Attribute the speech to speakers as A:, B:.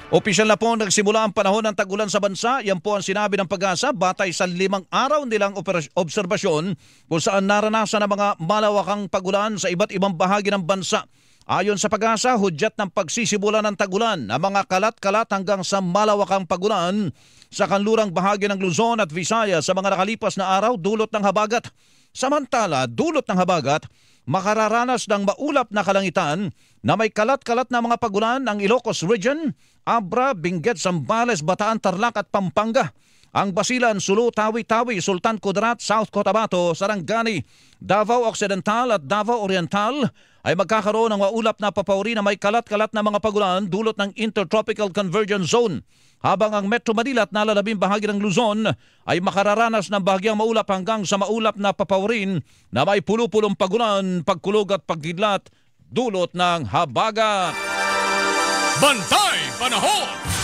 A: Opisyal na po nagsimula ang panahon ng tag-ulan sa bansa. Yan po ang sinabi ng Pag-asa batay sa 5 araw nilang obserbasyon kung saan naranasan ang mga malawakang pagulan sa iba't ibang bahagi ng bansa. Ayon sa Pag-asa, hudyat ng pagsisimula ng tag-ulan ang mga kalat-kalat hanggang sa malawakang pagulan sa kanlurang bahagi ng Luzon at Visayas sa mga nakalipas na araw dulot ng habagat. Samantala, dulot ng habagat, makararanas ng maulap na kalangitan na may kalat-kalat na mga pagulan ang Ilocos Region, Abra, Benguet, Zambales, Bataan, Tarlac at Pampanga. Ang Basilan, Sulu, Tawi-Tawi, Sultan Kudarat, South Cotabato, Sarangani, Davao Occidental at Davao Oriental ay magkakaroon ng maulap na papawri na may kalat-kalat na mga pagulan dulot ng Intertropical Convergence Zone. Habang ang Metro Manila at nalalabing bahagi ng Luzon ay makararanas ng bahagyang maulap hanggang sa maulap na papawrin na may pulo-pulong pagulan, pagkulog at pagkidlat dulot ng habagat.
B: Bantay Panahon!